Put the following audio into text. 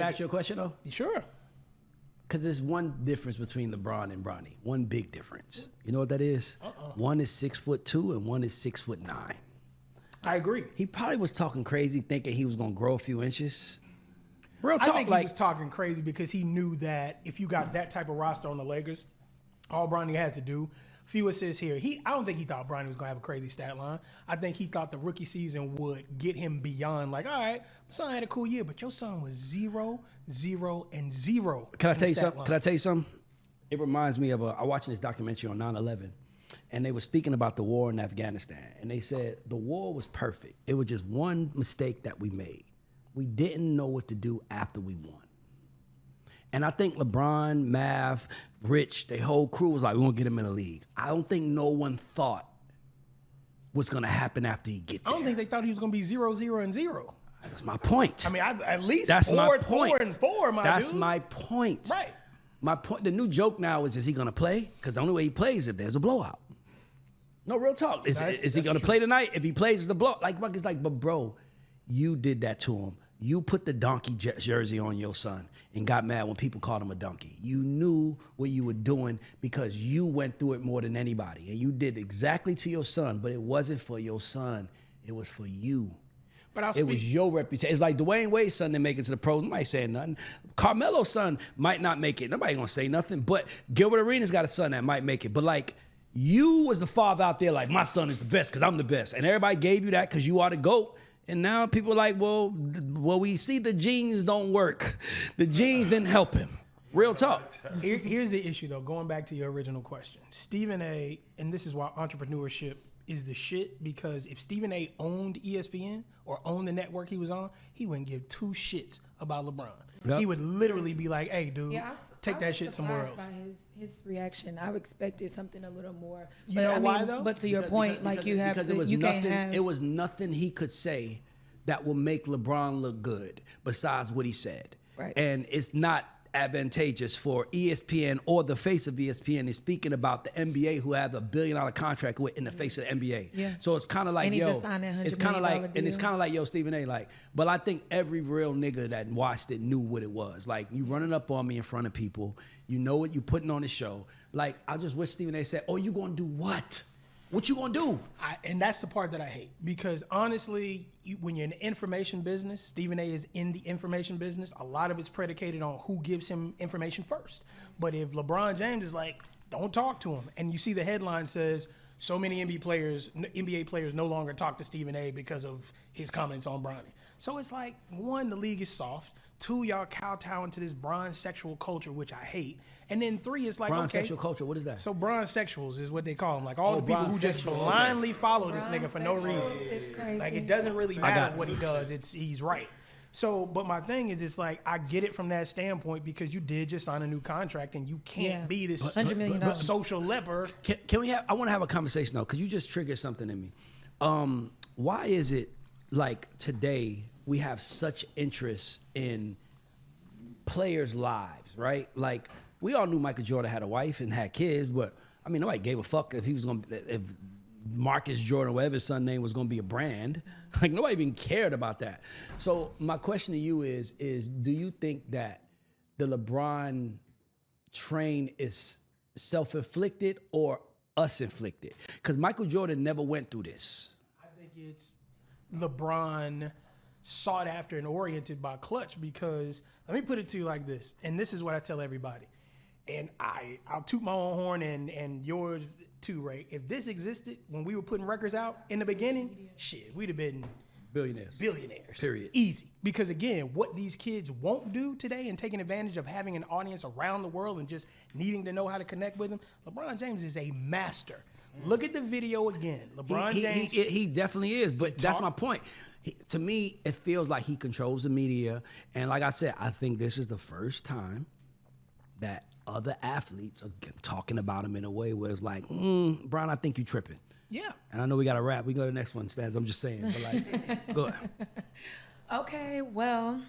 Ask you a question though? Sure. Because there's one difference between LeBron and Bronny. One big difference. You know what that is? One is 6'2" and one is 6'9". I agree. He probably was talking crazy, thinking he was gonna grow a few inches. Real talk, I think he was talking crazy because he knew that if you got that type of roster on the Lakers, all Bronny has to do, few assists here. I don't think he thought Bronny was gonna have a crazy stat line. I think he thought the rookie season would get him beyond like, all right, my son had a cool year, but your son was 0, 0, and 0. Can I tell you something? Can I tell you something? It reminds me of I watching this documentary on 9/11, and they were speaking about the war in Afghanistan, and they said the war was perfect. It was just one mistake that we made. We didn't know what to do after we won. And I think LeBron, Mav, Rich, their whole crew was like, we're gonna get him in the league. I don't think no one thought what's gonna happen after he get there. I don't think they thought he was gonna be 0, 0, and 0. That's my point. I mean, at least that's 4, my point. 4, and 4, my That's dude. my point. Right. My point. The new joke now is he gonna play? Because the only way he plays is if there's a blowout. No, real talk. Is he gonna play tonight? If he plays, it's a blowout. It's like, but bro, you did that to him. You put the donkey jersey on your son and got mad when people called him a donkey. You knew what you were doing because you went through it more than anybody. And you did exactly to your son, but it wasn't for your son. It was for you. But it was your reputation. It's like Dwayne Wade's son didn't make it to the pros. Nobody saying nothing. Carmelo's son might not make it. Nobody gonna say nothing. But Gilbert Arenas got a son that might make it. But like, you was the father out there like, my son is the best because I'm the best. And everybody gave you that because you are the GOAT. And now people are like, well, we see the genes don't work. The genes didn't help him. Real talk. Here's the issue, though, going back to your original question. Stephen A., and this is why entrepreneurship is the shit, because if Stephen A. owned ESPN or owned the network he was on, he wouldn't give 2 shits about LeBron. Yep. He would literally be like, hey, dude, take that shit somewhere else. By his reaction, I expected something a little more. You know why, though? But to your point, it was nothing he could say that will make LeBron look good besides what he said. Right. And it's not advantageous for ESPN or the face of ESPN is speaking about the NBA who have a $1 billion contract with in the face of the NBA. Yeah. So it's kind of like, and he just signed that it's kind of like, deal. and it's kind of like, yo, Stephen A. Like, but I think every real nigga that watched it knew what it was. Like, you running up on me in front of people, you know what you putting on the show. Like, I just wish Stephen A. said, oh, you gonna do what? What you gonna do? And that's the part that I hate, because honestly, when you're in the information business, Stephen A. is in the information business. A lot of it's predicated on who gives him information first. But if LeBron James is like, don't talk to him, and you see the headline says, so many NBA players no longer talk to Stephen A. because of his comments on Bronny. So it's like, 1, the league is soft. 2, y'all kowtowing to this bronze sexual culture, which I hate. And then 3, it's like, bronze sexual culture, what is that? So bronze sexuals is what they call them. Like all the people who just blindly follow this nigga for no reason. Like, it doesn't really matter what he does. He's right. So, but my thing is, it's like, I get it from that standpoint, because you did just sign a new contract and you can't be this $100 million social leper. Can we have, I want to have a conversation though, because you just triggered something in me. Why is it like today we have such interest in players' lives, right? Like, we all knew Michael Jordan had a wife and had kids, but I mean, nobody gave a fuck if he was if Marcus Jordan, whatever his son's name was, gonna be a brand. Like, nobody even cared about that. So my question to you is do you think that the LeBron train is self-inflicted or us-inflicted? Because Michael Jordan never went through this. I think it's LeBron sought after and oriented by Clutch, because let me put it to you like this, and this is what I tell everybody, and I'll toot my own horn and yours too, Ray. If this existed when we were putting records out in the beginning, shit, we'd have been billionaires. Period. Easy. Because again, what these kids won't do today, and taking advantage of having an audience around the world and just needing to know how to connect with them, LeBron James is a master. Look at the video again. LeBron James. He definitely is, but that's my point. To me, it feels like he controls the media. And like I said, I think this is the first time that other athletes are talking about him in a way where it's like, Brian, I think you tripping. Yeah. And I know we got to wrap. We go to the next one, Stanzza. I'm just saying. But like, go ahead. Okay, well,